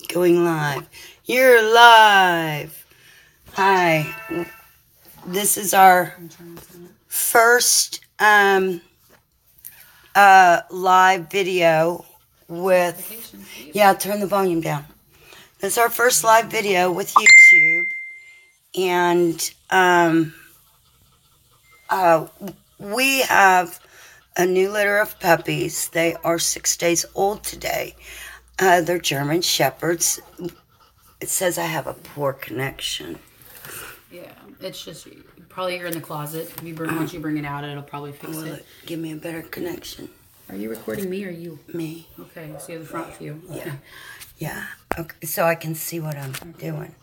Going live. You're live. Hi. This is our first live video with... Yeah, turn the volume down. This is our first live video with YouTube. And we have a new litter of puppies. They are 6 days old today. They're German Shepherds. It says I have a poor connection. Yeah, it's just probably you're in the closet. Once you bring it out, it'll probably fix it. Give me a better connection. Are you recording me or you? Me. Okay, so you have the front view. Yeah. Yeah. Okay, so I can see what I'm doing.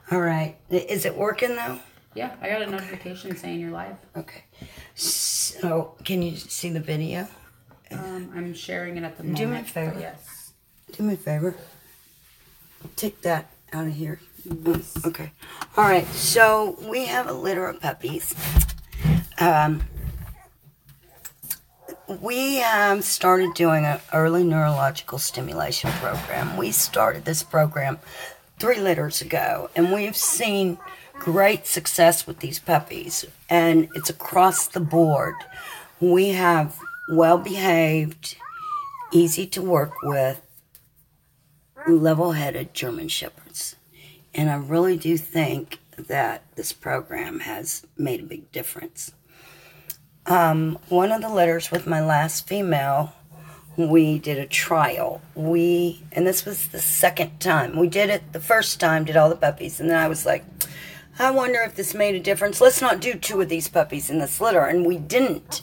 All right. Is it working though? Yeah, I got a notification saying you're live. Okay. So, can you see the video? I'm sharing it at the moment. Do me a favor. Yes. Do me a favor. Take that out of here. Yes. Okay. All right. So we have a litter of puppies. We have started doing an early neurological stimulation program. We started this program 3 litters ago, and we've seen great success with these puppies, and it's across the board. We have well-behaved, easy to work with, level-headed German Shepherds. And I really do think that this program has made a big difference. One of the litters with my last female, we did a trial. And this was the second time. We did it the first time, did all the puppies, and then I was like, I wonder if this made a difference. Let's not do 2 of these puppies in this litter. And we didn't.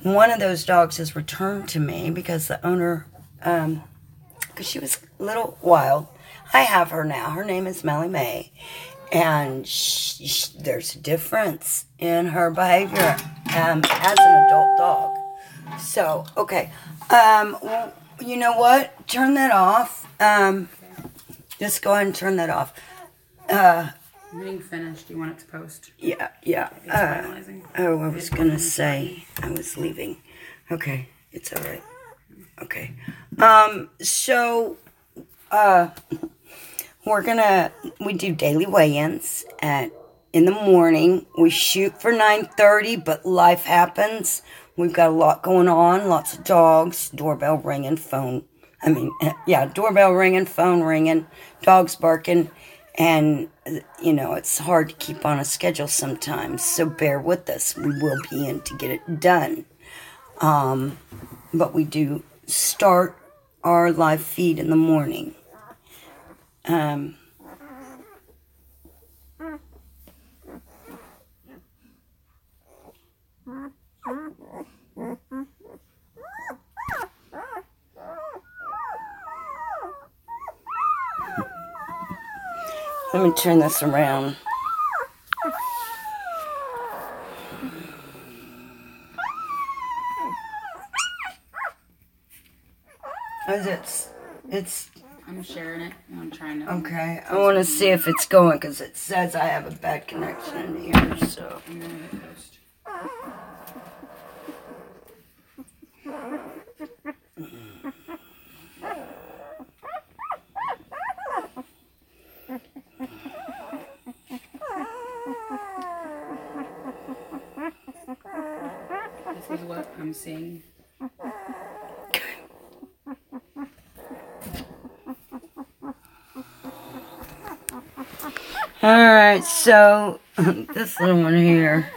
One of those dogs has returned to me because the owner, because she was a little wild. I have her now. Her name is Melly May. And there's a difference in her behavior as an adult dog. So, okay. Well, you know what? Turn that off. Just go ahead and turn that off. I'm getting finished. Do you want it to post? Yeah. It's finalizing. Oh, I was going to say I was leaving. Okay. It's all right. Okay. So, we do daily weigh-ins in the morning. We shoot for 9:30, but life happens. We've got a lot going on, lots of dogs, doorbell ringing, doorbell ringing, phone ringing, dogs barking, and, it's hard to keep on a schedule sometimes, so bear with us. We will be in to get it done. But we do start our live feed in the morning. Let me turn this around. I'm sharing it. I'm trying to. Okay, I want to see if it's going because it says I have a bad connection in here. So. I'm going to hit post. This is what I'm seeing. Alright, so this little one here.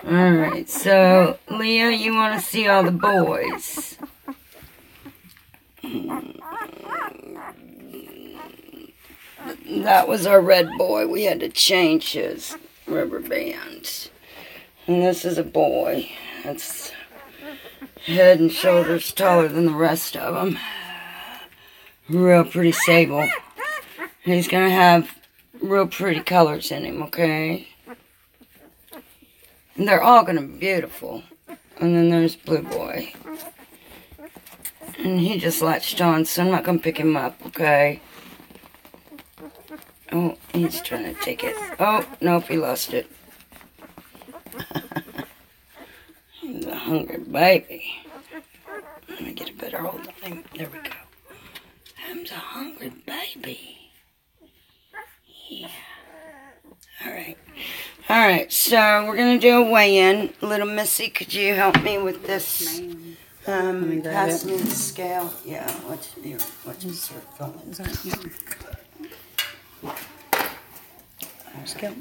Alright, so Leah, you want to see all the boys? That was our red boy. We had to change his rubber band. And this is a boy. That's head and shoulders taller than the rest of them. Real pretty sable. He's going to have real pretty colors in him, okay? And they're all going to be beautiful. And then there's Blue Boy. And he just latched on, so I'm not going to pick him up, okay? Oh, he's trying to take it. Oh, nope, he lost it. He's a hungry baby. Let me get a better hold on him. There we go. I'm a hungry baby. Yeah. All right, so we're going to do a weigh-in. Little Missy, could you help me with this? Pass me the scale. Yeah, watch me start filming. Scale.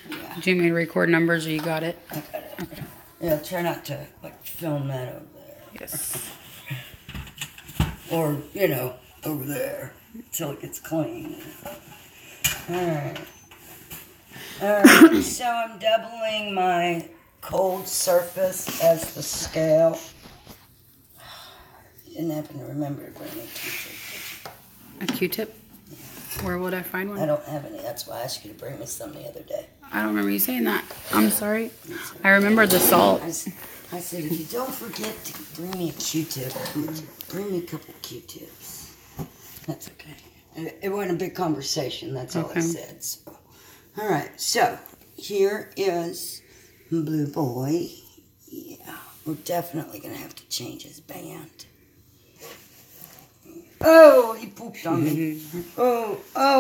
Yeah. Do you mean to record numbers, or you got it? I got it. Okay. Yeah, try not to film that over there. Yes. Or, over there until it gets clean. Alright. Alright, so I'm doubling my cold surface as the scale. You didn't happen to remember to bring me a Q-tip, did you? A Q-tip? Where would I find one? I don't have any. That's why I asked you to bring me some the other day. I don't remember you saying that. I'm sorry. I remember the salt. I said, if you don't forget to bring me a Q-tip, bring me a couple Q-tips. That's okay. It wasn't a big conversation. That's all I said. So. All right. So, here is Blue Boy. Yeah. We're definitely going to have to change his band. Oh, he pooped on me. Oh,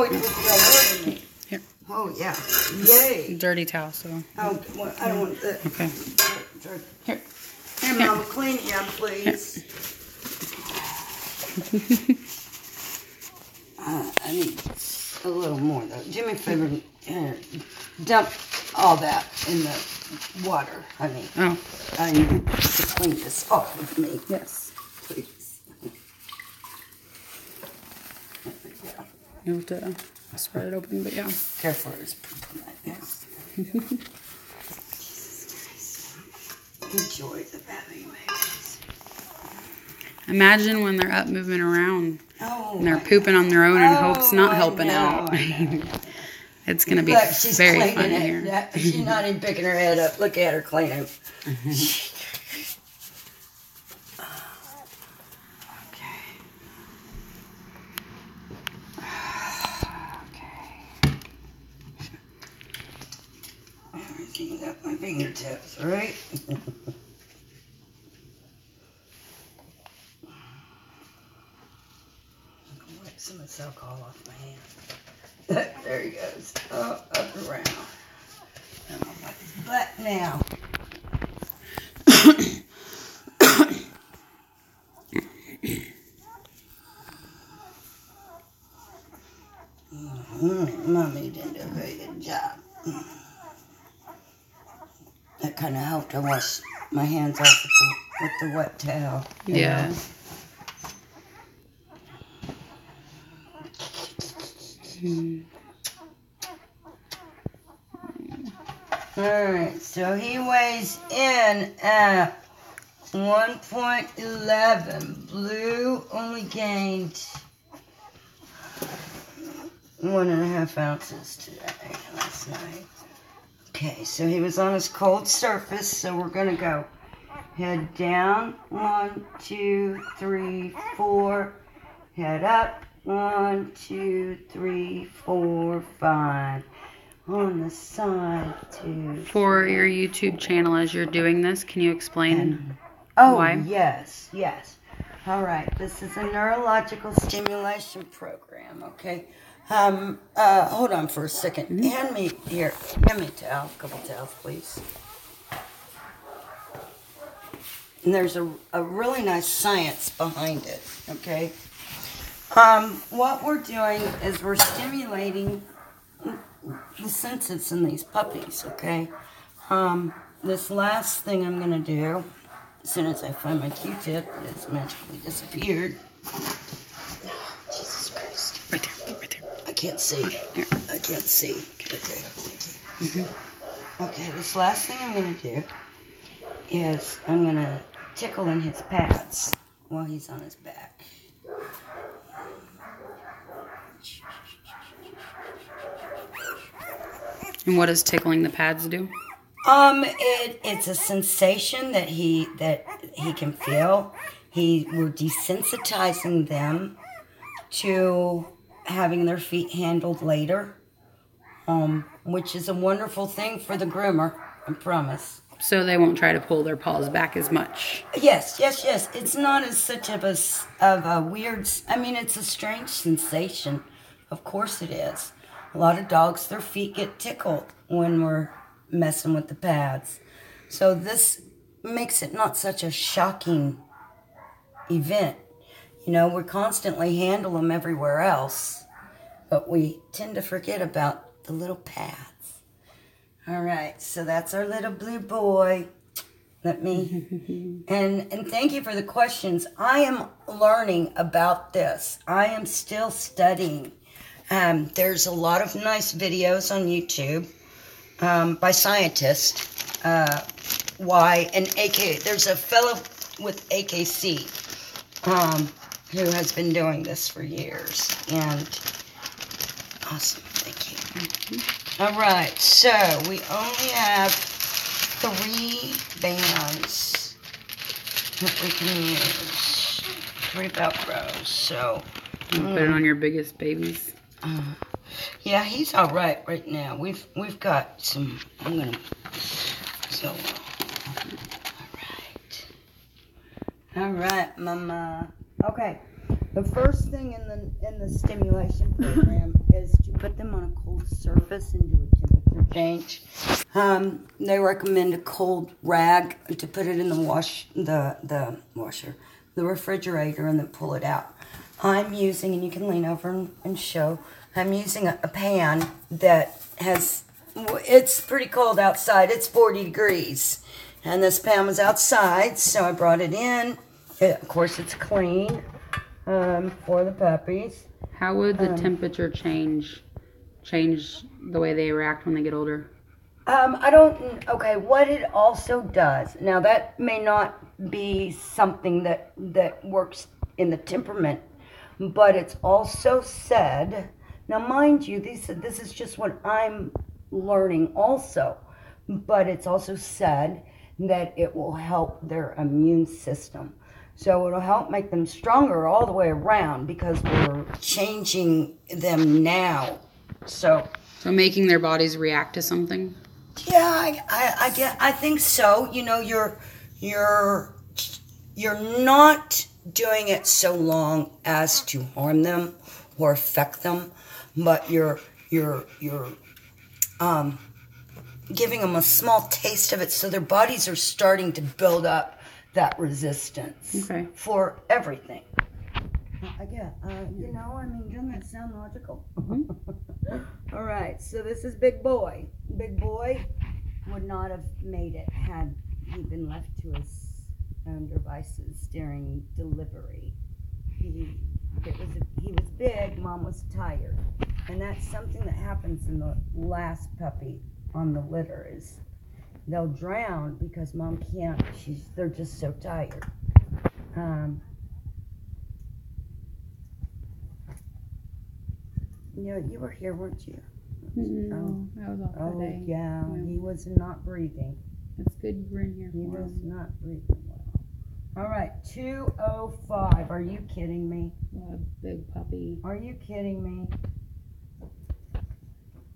he pooped all over me. Here. Oh, yeah. Yay. Dirty towel, so. Oh, well, I don't want that. Okay. Here. Hey, Mama, clean it up, please. I need a little more, though. Do me a favor. Dump all that in the water, honey. Oh. I need to clean this off of me. Yes. Please. There we go. You have to spread it open, but yeah. Careful, there's poop on that now. Enjoy the baby babies. Imagine when they're up moving around Oh, and they're pooping on their own and Hope's not I helping know, out. I know. It's going to be Look, she's very cleaning fun it. here. She's not even picking her head up. Look at her cleaning. Everything up my fingertips, right? Wipe some of this alcohol off my hand. There he goes. Oh, up and around. I'm gonna wipe his butt now. Mommy didn't do a very good job. That kind of helped. I washed my hands off with the wet towel. Yeah. Alright, so he weighs in at 1.11. Blue only gained 1.5 ounces today, last night. Okay, so he was on his cold surface, so we're going to go head down, 1, 2, 3, 4, head up, 1, 2, 3, 4, 5, on the side, 2. For your YouTube channel, as you're doing this, can you explain why? Yes. All right, this is a neurological stimulation program, okay? Hold on for a second. Hand me a towel, a couple towels, please. And there's a really nice science behind it, okay? What we're doing is we're stimulating the senses in these puppies, okay? This last thing I'm going to do, as soon as I find my Q-tip, it's magically disappeared. Jesus Christ. Right there. I can't see. I can't see. Okay. Okay, this last thing I'm going to do is I'm going to tickle in his pads while he's on his back. And what does tickling the pads do? It's a sensation that he can feel. We're desensitizing them to having their feet handled later, which is a wonderful thing for the groomer, I promise. So they won't try to pull their paws back as much. Yes. It's not as such of a weird. I mean, it's a strange sensation. Of course it is. A lot of dogs, their feet get tickled when we're messing with the pads. So this makes it not such a shocking event. You know, we constantly handle them everywhere else, but we tend to forget about the little pads. All right, so that's our little blue boy. Let me, and thank you for the questions. I am learning about this. I am still studying. There's a lot of nice videos on YouTube by scientists. There's a fellow with AKC who has been doing this for years. And awesome, thank you. All right, so we only have 3 bands that we can use. 3 Velcros, so. You put it on your biggest babies. Yeah, he's all right now. We've got some. I'm gonna. So. All right, Mama. Okay. The first thing in the stimulation program is to put them on a cold surface and do a temperature change. They recommend a cold rag to put it in the refrigerator, and then pull it out. I'm using, and you can lean over and show, I'm using a pan that has, it's pretty cold outside. It's 40 degrees. And this pan was outside, so I brought it in. Of course, it's clean for the puppies. How would the temperature change the way they react when they get older? Okay, what it also does, now that may not be something that works in the temperament, but it's also said, now mind you, this is just what I'm learning also, but it's also said that it will help their immune system. So it'll help make them stronger all the way around because we're changing them now. So making their bodies react to something? Yeah, I think so. You know, you're not doing it so long as to harm them or affect them, but you're giving them a small taste of it, so their bodies are starting to build up that resistance for everything. You know, I mean, doesn't that sound logical? All right, so this is Big Boy. Big Boy would not have made it had he been left to his own devices during delivery. He was big, Mom was tired. And that's something that happens in the last puppy on the litter is they'll drown because Mom can't, they're just so tired. You were here, weren't you? No, I was off today. Yeah, he was not breathing. It's good you were in here. He was not breathing well. All right, 205. Are you kidding me? What a big puppy. Are you kidding me?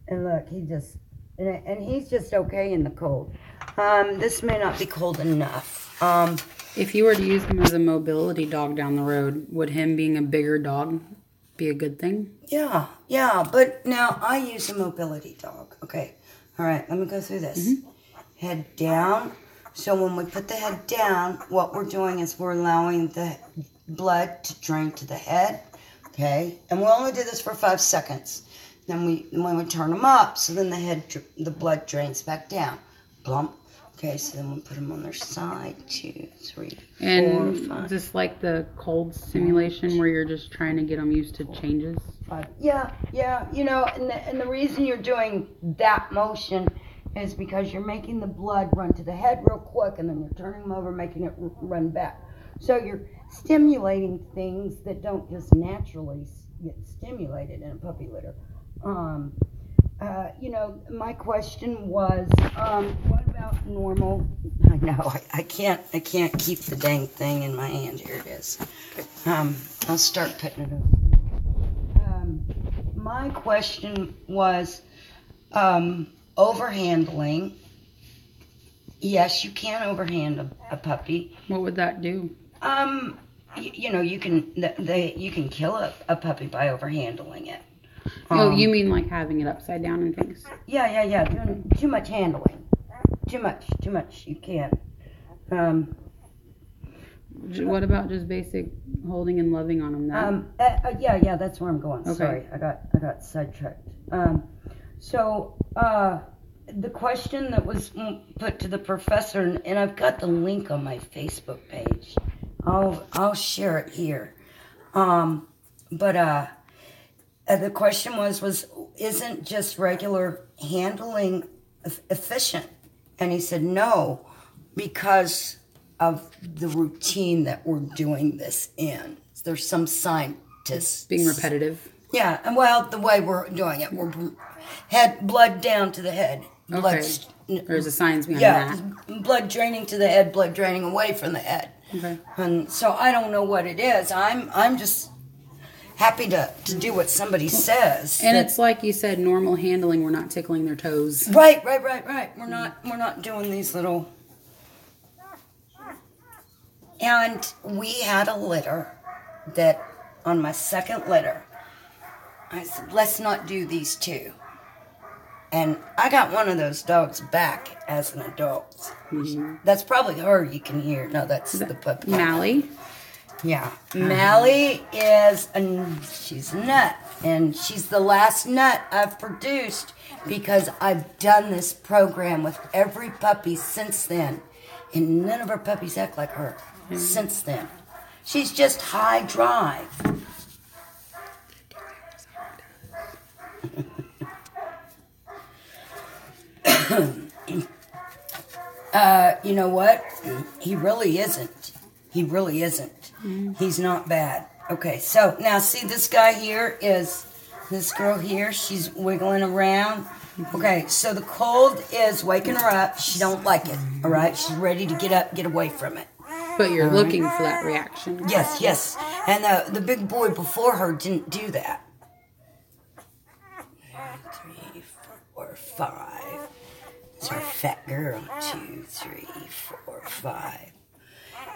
And look, and he's just okay in the cold. This may not be cold enough. If you were to use him as a mobility dog down the road, would him being a bigger dog be a good thing? Yeah, but now I use a mobility dog. Okay, all right, let me go through this. Head down. So when we put the head down, what we're doing is we're allowing the blood to drain to the head. Okay, and we'll only do this for 5 seconds. Then when we turn them up, so then the blood drains back down. Blump. Okay, so then we'll put them on their side. 2, 3, 4, and 5. just like the cold stimulation where you're just trying to get them used to changes. 5. Yeah. You know, and the reason you're doing that motion is because you're making the blood run to the head real quick, and then you're turning them over, making it run back. So you're stimulating things that don't just naturally get stimulated in a puppy litter. You know, my question was, what about normal? I know, I can't keep the dang thing in my hand. Here it is. I'll start putting it over. My question was, overhandling Yes, you can overhand a puppy. What would that do? You know, you can you can kill a puppy by overhandling it. Oh, you mean like having it upside down and things? Yeah. Doing too much handling. Too much. You can't. What about just basic holding and loving on them? Yeah, that's where I'm going. Okay. Sorry, I got sidetracked. The question that was put to the professor, and I've got the link on my Facebook page. I'll share it here. The question was isn't just regular handling efficient? And he said no, because of the routine that we're doing this in. There's some scientists Being repetitive. Yeah, and well, the way we're doing it, we're head blood down to the head. Okay. There's a science behind that. Blood draining to the head, blood draining away from the head. Okay. And so I don't know what it is. I'm just happy to do what somebody says. And it's like you said, normal handling. We're not tickling their toes. Right. We're not doing these little. And we had a litter that on my second litter, I said, let's not do these two. And I got one of those dogs back as an adult. Mm-hmm. That's probably her you can hear. No, that's the puppy. Mally? Yeah. Mally she's a nut. And she's the last nut I've produced because I've done this program with every puppy since then. And none of our puppies act like her since then. She's just high drive. You know what? He really isn't. Mm-hmm. He's not bad. Okay, so now see this guy here is this girl here. She's wiggling around. Okay, so the cold is waking her up. She don't like it. All right, she's ready to get up, get away from it. But you're looking for that reaction. Yes. And the big boy before her didn't do that. 3, 4, 5. It's our fat girl. 2, 3, 4, 5.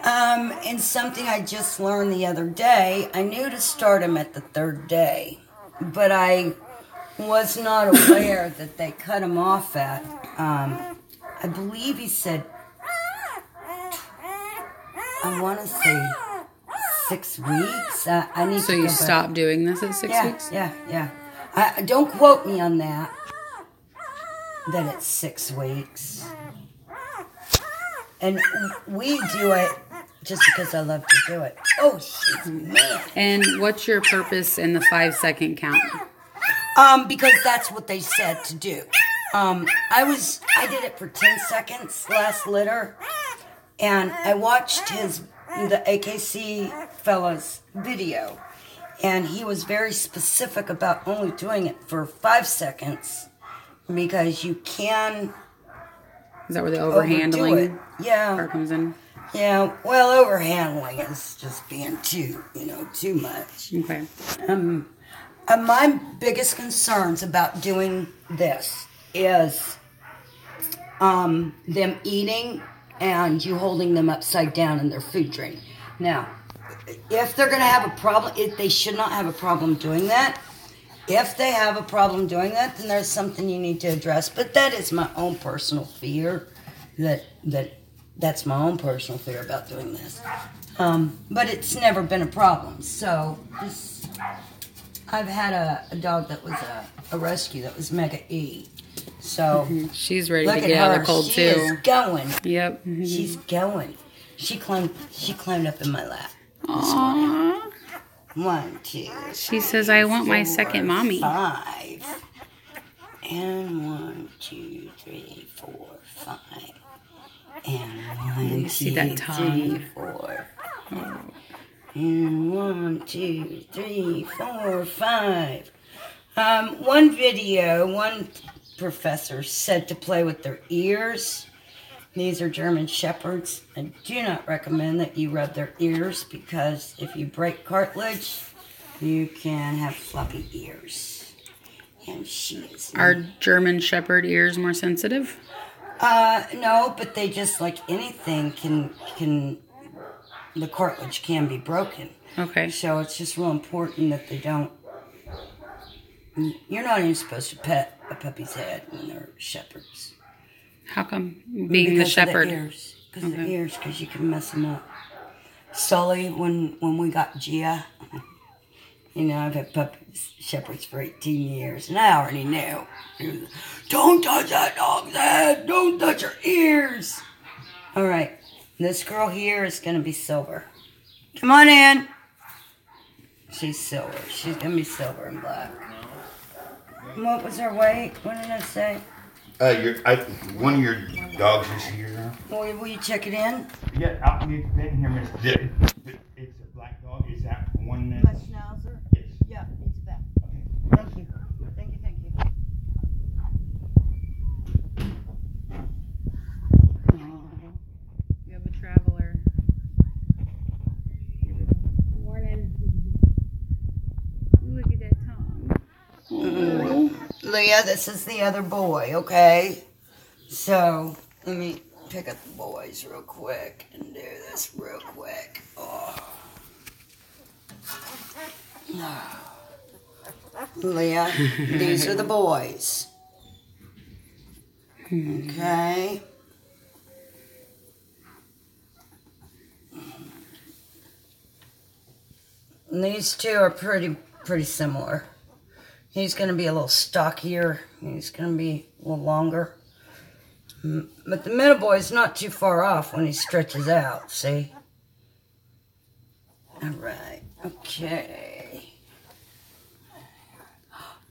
And something I just learned the other day, I knew to start him at the 3rd day, but I was not aware that they cut him off at, I believe he said, I want to say 6 weeks. I need so to you stopped doing this at 6 weeks? Yeah. Don't quote me on that it's 6 weeks. And we do it just because I love to do it. Oh, she's mad. And what's your purpose in the 5-second count? Because that's what they said to do. I did it for 10 seconds last litter, and I watched the AKC fella's video, and he was very specific about only doing it for 5 seconds because you can. Is that where the overhandling part comes in? Yeah, well, overhandling is just being too much. Okay. My biggest concerns about doing this is them eating and you holding them upside down in their food drink. Now, if they're going to have a problem, they should not have a problem doing that. If they have a problem doing that, then there's something you need to address. But that is my own personal fear. That's my own personal fear about doing this. But it's never been a problem. So I've had a dog that was a rescue that was Mega E. So she's ready to get out of the cold too. She is going. Yep. She's going. She climbed up in my lap. Aww. 1, 2. She says, "I want my second mommy." 5. And 1, 2, 3, 4, 5. And 1, 2, see that tongue. 3, 4. And 1, 2, 3, 4, 5. One professor said to play with their ears. These are German Shepherds. I do not recommend that you rub their ears because if you break cartilage, you can have floppy ears. And she is. Are German Shepherd ears more sensitive? No, but they just like anything the cartilage can be broken. Okay. So it's just real important that they don't. You're not even supposed to pet a puppy's head when they're shepherds. How come? Being the shepherd. Because of the ears, because you can mess them up. Sully, when we got Gia, I've had puppies, shepherds for 18 years, and I already knew. Don't touch that dog's head. Don't touch her ears. All right. This girl here is going to be silver. Come on in. She's silver. She's going to be silver and black. What was her weight? What did I say? One of your dogs is here now. Will you check it in? Yeah, I'll get in here, Miss. It's a black dog. Is that one that? My schnauzer? Yes. Yeah, needs a vet. Okay. Thank you. Thank you. You have a traveler. Morning. Look at that tongue. Leah, this is the other boy, okay? So, let me pick up the boys real quick and do this real quick. Leah, these are the boys. Okay? And these two are pretty similar. He's going to be a little stockier. He's going to be a little longer. But the middle boy is not too far off when he stretches out, see? All right. Okay.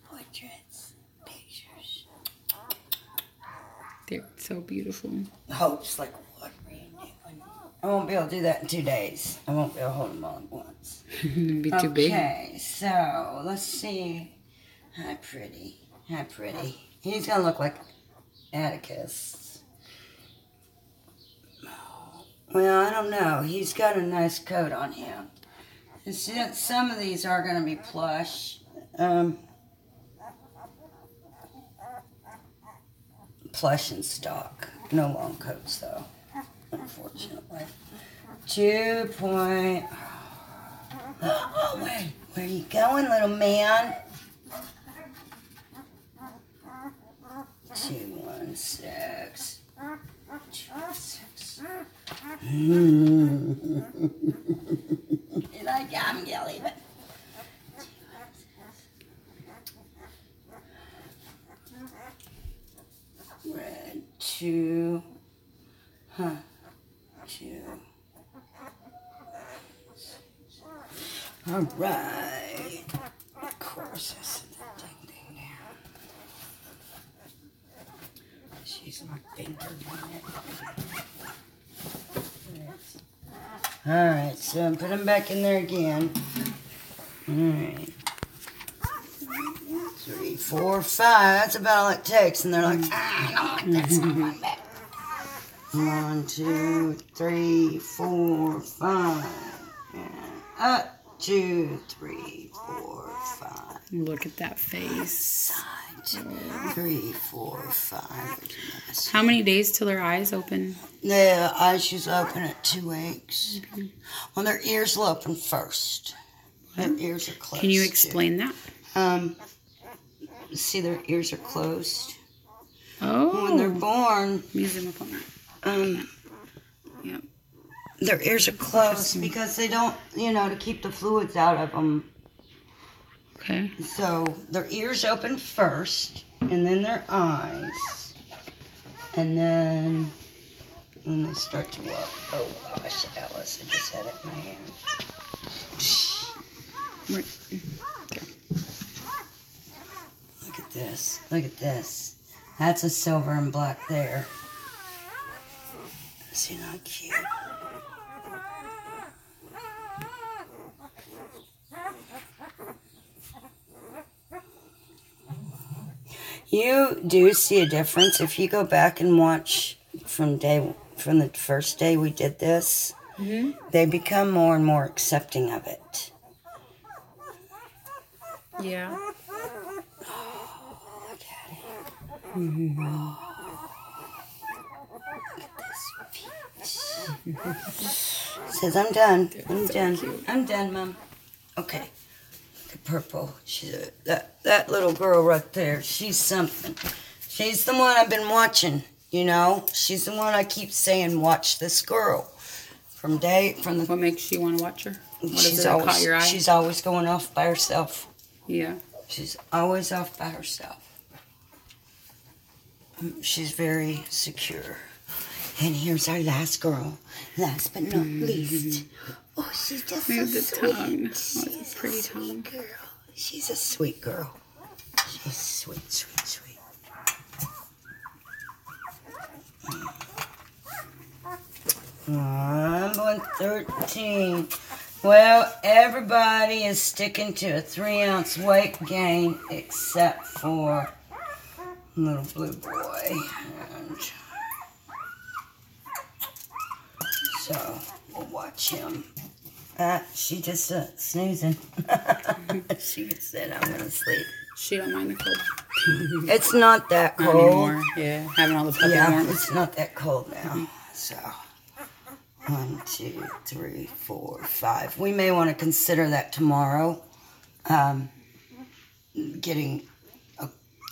Portraits. Pictures. They're so beautiful. Hopes, like, what are you doing? I won't be able to do that in 2 days. I won't be able to hold them all at once. It'd be too big. Okay, so let's see. Hi, pretty. He's going to look like Atticus. Well, I don't know. He's got a nice coat on him. And some of these are going to be plush. Plush and stock. No long coats, though, unfortunately. 2 point... Oh, where are you going, little man? 216. 216. You like I'm yelling, but 216. Red 2. 2. All right. Of course, I said that dang thing there. She's my finger on it. All right, so I'm putting them back in there again. All right. 3, 4, 5. That's about all it takes. And they're like, I don't like this one back. 1, 2, 3, 4, 5. And up. 2, 3, 4, 5. Look at that face. Side. 3, 4, 5. How many days till their eyes open? The eyes usually open at 2 weeks. Well, their ears will open first. Their ears are closed. Can you explain that? See, their ears are closed. Oh. When they're born, Museum up on that. Yep. their ears are closed because they don't, to keep the fluids out of them. Okay. So their ears open first, and then their eyes, and then when they start to walk. Oh gosh, Alice, I just had it in my hand. Right. Okay. Look at this. Look at this. That's a silver and black there. See how cute? You do see a difference if you go back and watch from the first day we did this. Mm-hmm. They become more and more accepting of it. Yeah. Oh, look at it. Says, I'm done. I'm done. I'm done, Mom. Okay. The purple. That little girl right there. She's something. She's the one I've been watching. You know, she's the one I keep saying, watch this girl. What makes you want to watch her? What is it that caught your eye? She's always going off by herself. Yeah. She's always off by herself. She's very secure. And here's our last girl. Last but not least. Oh, she's just Move so the sweet. tongue. She's What a pretty tongue. girl. She's a sweet girl. She's sweet, sweet, sweet. 113. Well, everybody is sticking to a 3-ounce weight gain except for little blue boy. And so we'll watch him. She just snoozing. She said, I'm going to sleep. She don't mind the cold. It's not that Not cold. anymore. Yeah, having all the puppy warmth. It's not that cold now. So, 1, 2, 3, 4, 5. We may want to consider that tomorrow. Getting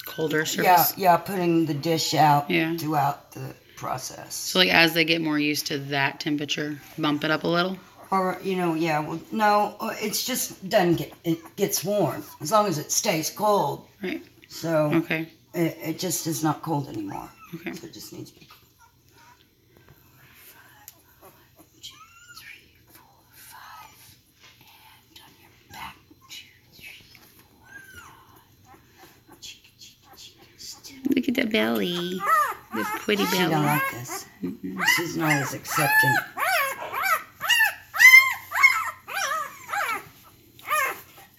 Colder service. yeah, putting the dish out Yeah. throughout the process. So like as they get more used to that temperature, bump it up a little. Or no, it's just it gets warm as long as it stays cold. Right. So Okay. it just is not cold anymore. Okay. So it just needs to be cold. 1, 2, 3, 4, 5. And on your back. 2, 3, 4, 5. Cheeky, cheeky, cheeky. Look at that belly. The pretty She don't belly. like this. She's not as accepting.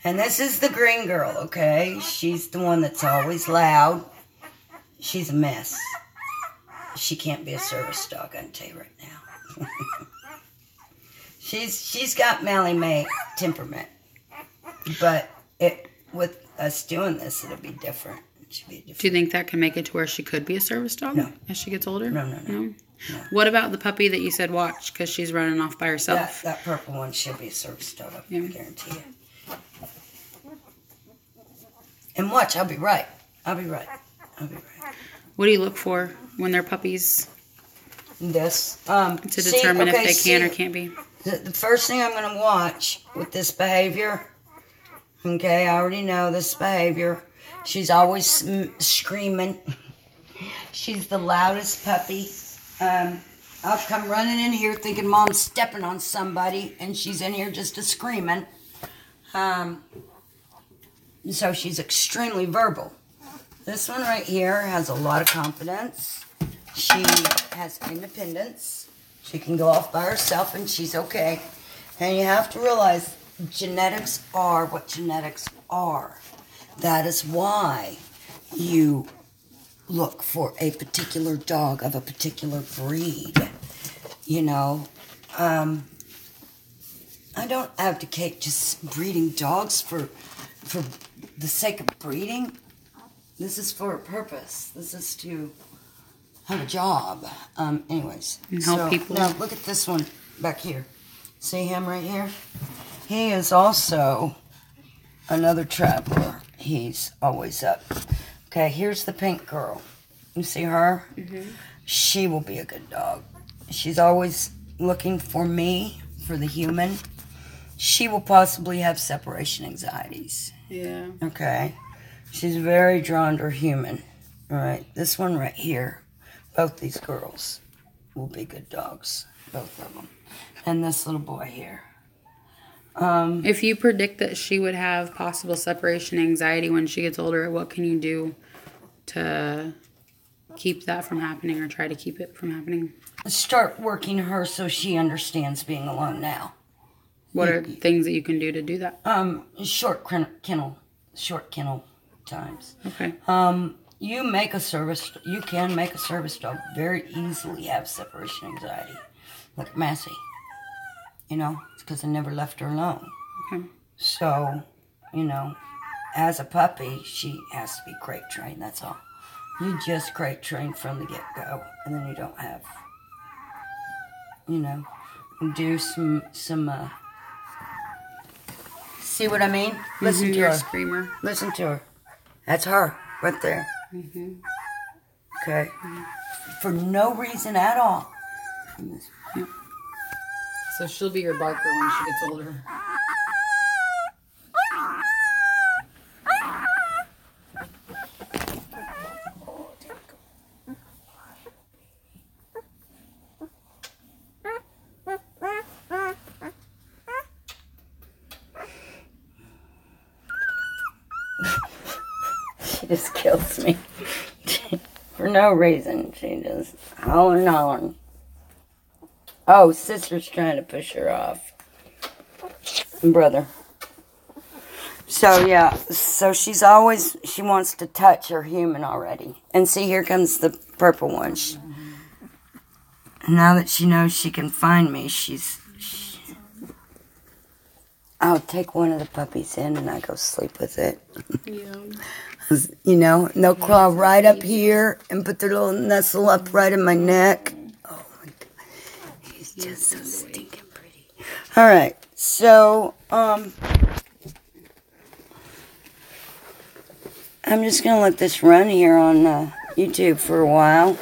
And this is the green girl, okay? She's the one that's always loud. She's a mess. She can't be a service dog, I can tell you right now. She's got Mally Mae temperament. But with us doing this, it'll be different. It should be different. Do you think that can make it to where she could be a service dog No. as she gets older? No. What about the puppy that you said watch because she's running off by herself? That purple one, she'll be a service dog, I Yeah. guarantee you. And watch, I'll be right. What do you look for when they're puppies This. to determine if they can or can't be? The first thing I'm going to watch with this behavior, okay, I already know this behavior. She's always screaming. She's the loudest puppy. I'll come running in here thinking Mom's stepping on somebody, and she's in here just screaming. So she's extremely verbal. This one right here has a lot of confidence. She has independence. She can go off by herself and she's okay. And you have to realize genetics are what genetics are. That is why you look for a particular dog of a particular breed. You know, I don't advocate just breeding dogs for the sake of breeding. This is for a purpose. This is to have a job. Anyways. And help people. Now look at this one back here. See him right here? He is also another traveler. He's always up. Okay, here's the pink girl. You see her? Mm-hmm. She will be a good dog. She's always looking for me, for the human. She will possibly have separation anxieties. Yeah. Okay. She's very drawn to her human. All right. This one right here. Both these girls will be good dogs. Both of them. And this little boy here. If you predict that she would have possible separation anxiety when she gets older, what can you do to keep that from happening or try to keep it from happening? Start working her so she understands being alone now. What are things that you can do to do that? Short kennel times. Okay. You can make a service dog very easily have separation anxiety. Look at Massey. You know, it's because I never left her alone. Okay. So, you know, as a puppy, she has to be crate trained, that's all. You just crate train from the get-go, and then you don't have you know, do some see what I mean? Listen to You're a her. screamer. Listen to her. That's her right there. Okay. For no reason at all. So she'll be your barker when she gets older. She just kills me. For no reason. She just hollering. Oh, sister's trying to push her off. Brother. So, yeah. So, she wants to touch her human already. And see, here comes the purple one. Now that she knows she can find me, I'll take one of the puppies in and I go sleep with it. Yeah. You know, and they'll crawl right up here and put their little nestle up right in my neck. Oh my God. He's just so stinking pretty. All right. So, I'm just going to let this run here on YouTube for a while.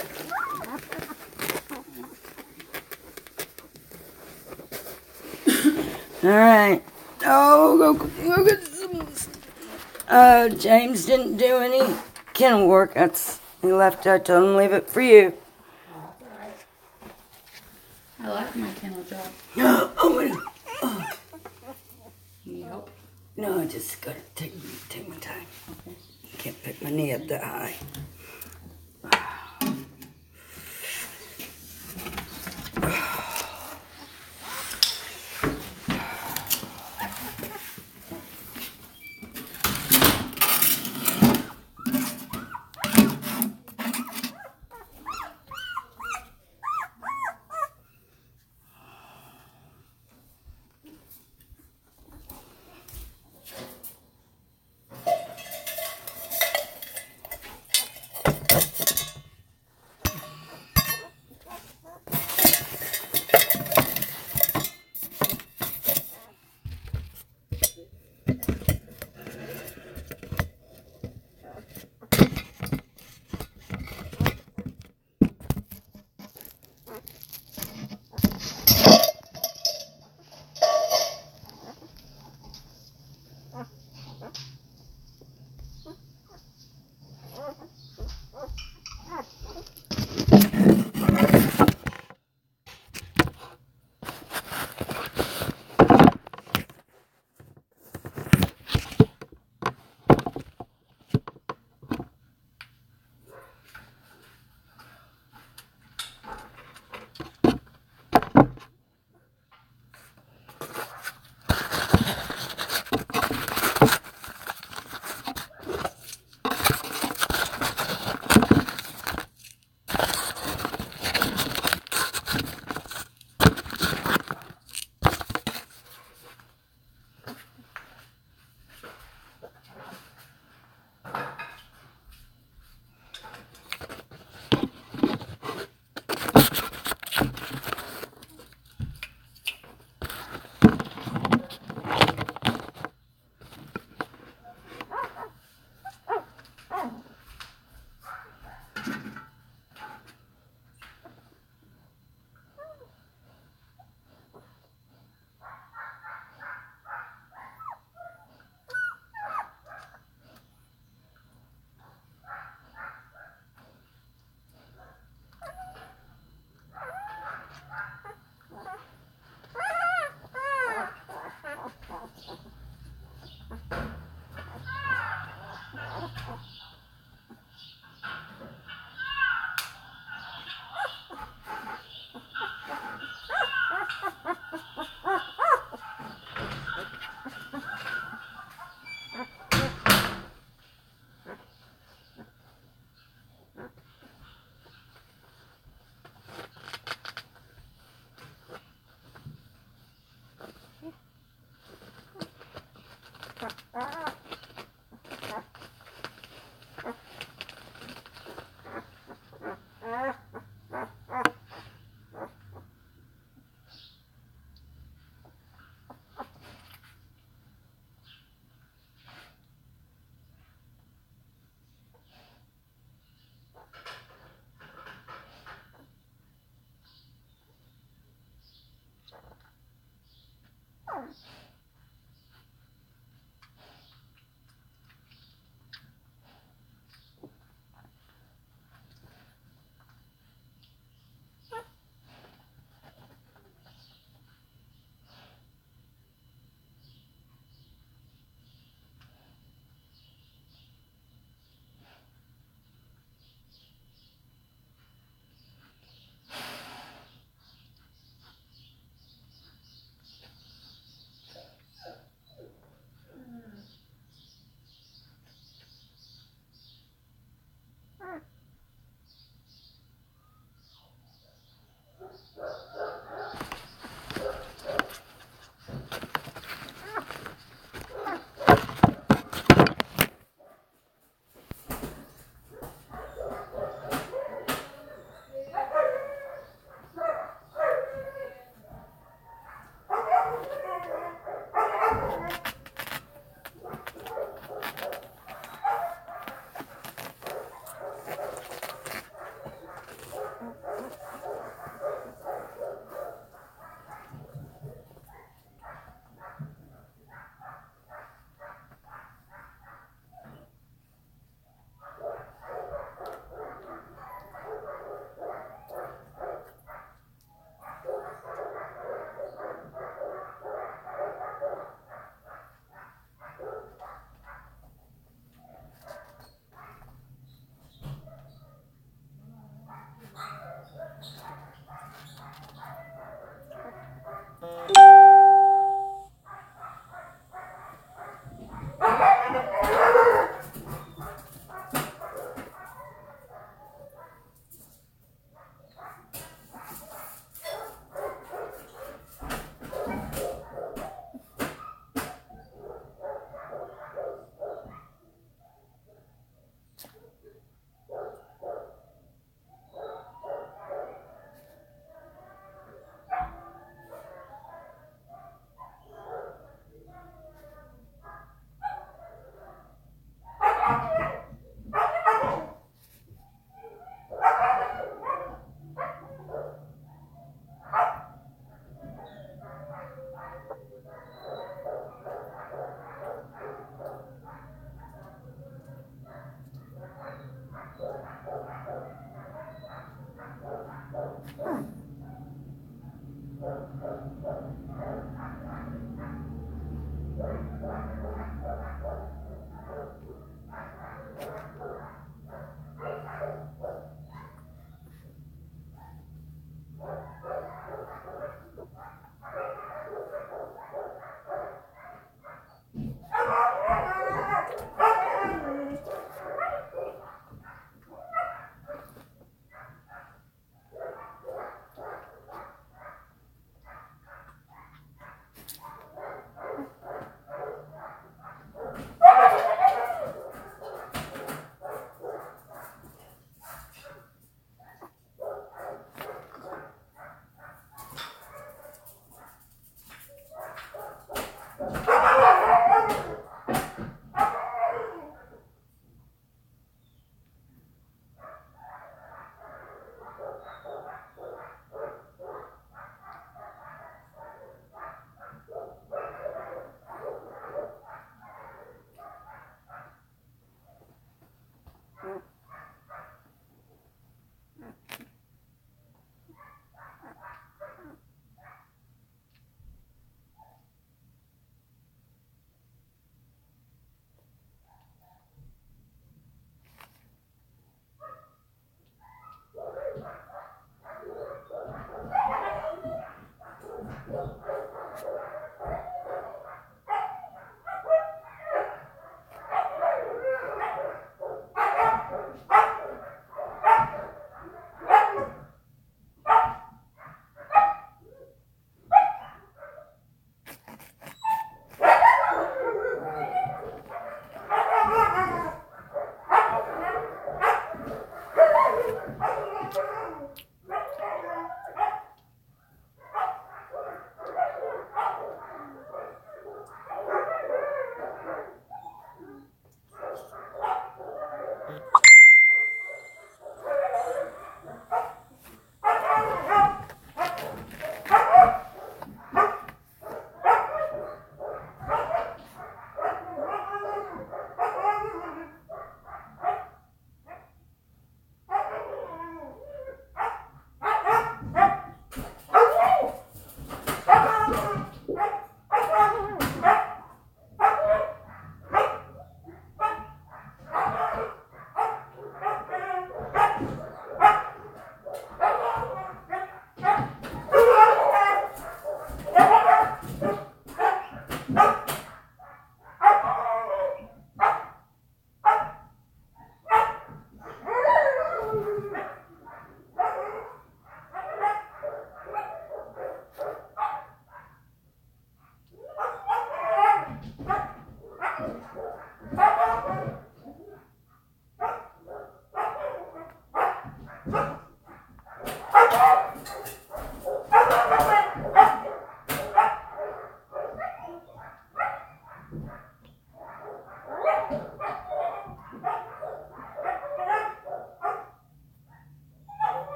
All right. Oh, go get some. James didn't do any kennel work. He left. I told him to leave it for you. I like my kennel job. Oh. You need help? No, I just gotta take my time. Okay. Can't pick my knee up that high.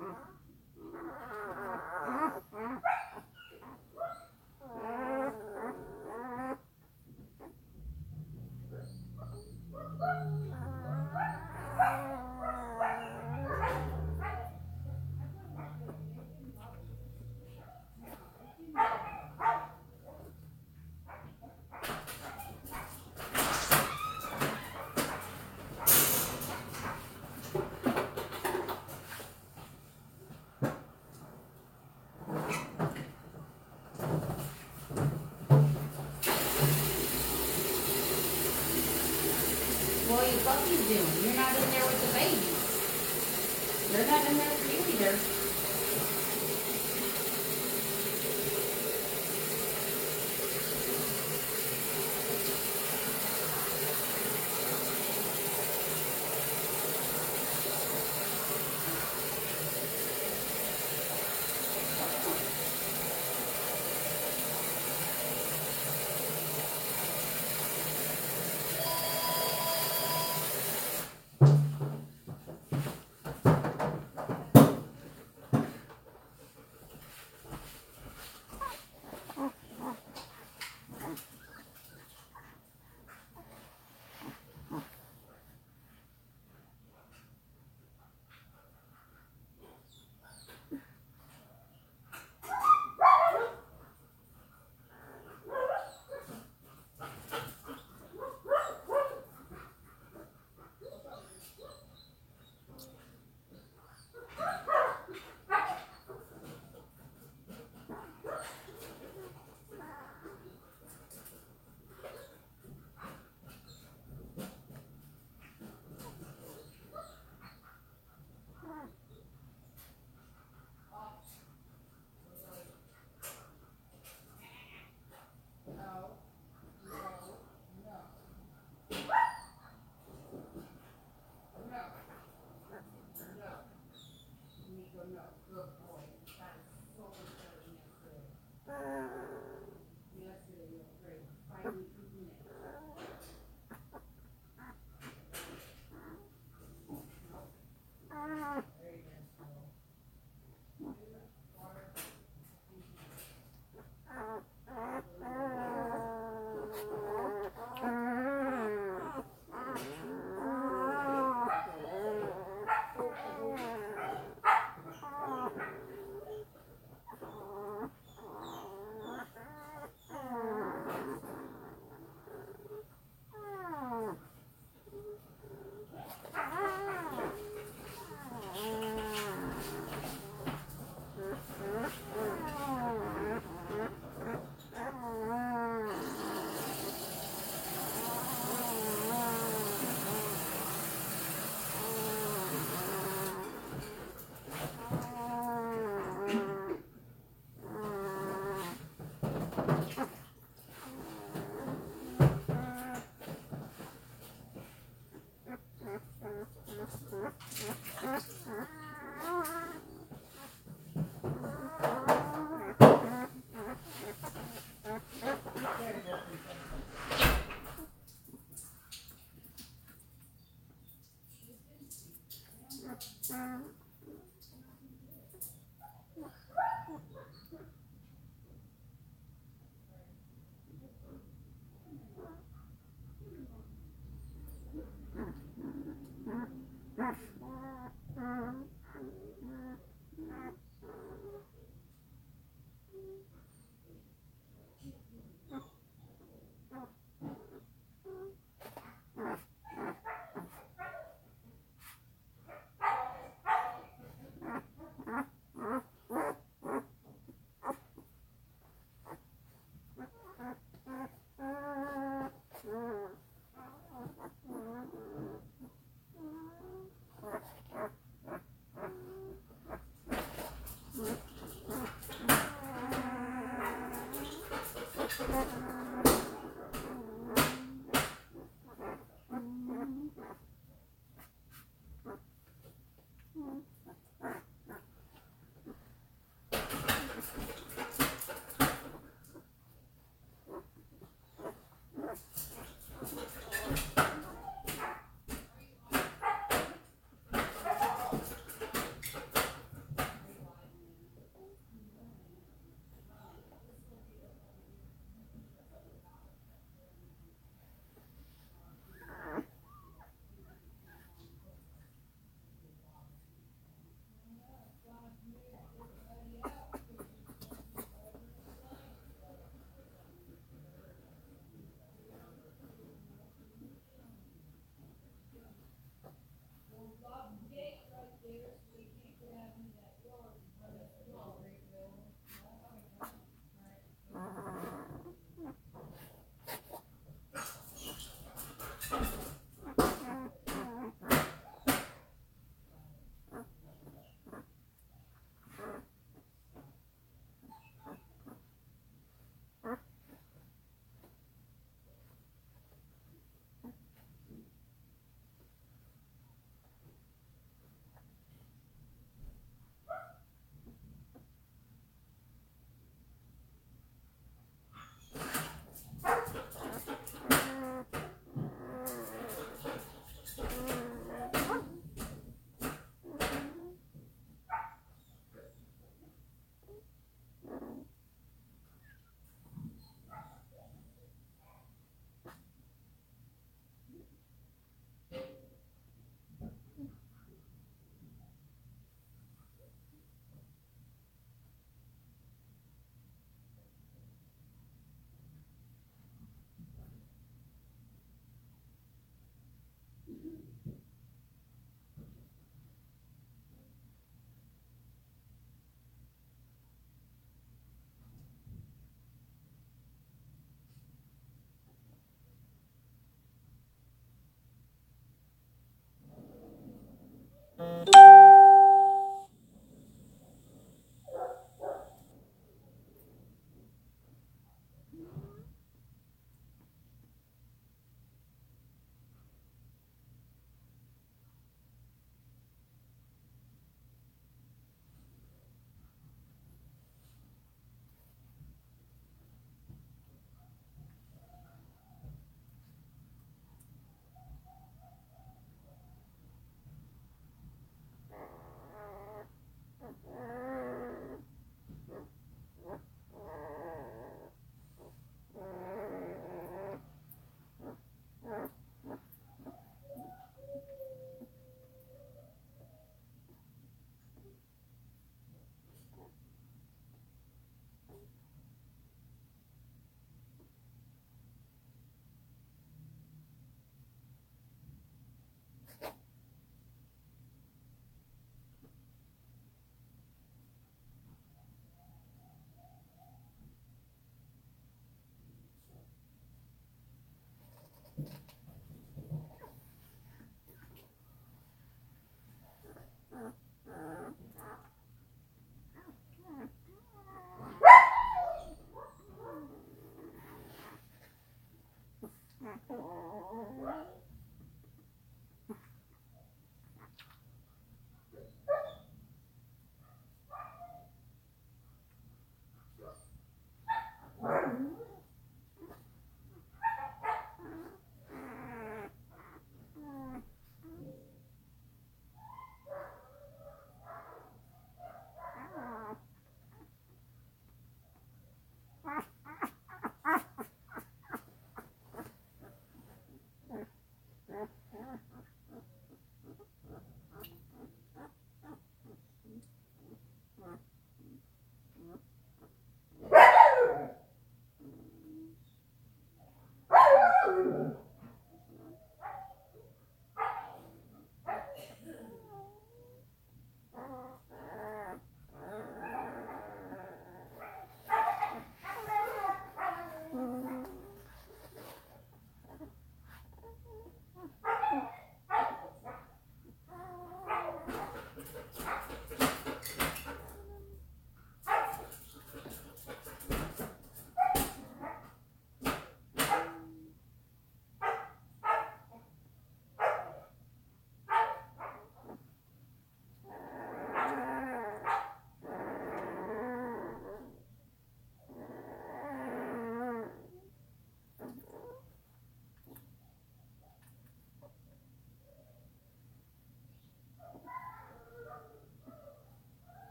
Well, your puppy's doing. You're not in there with the babies. They're not in there for you either.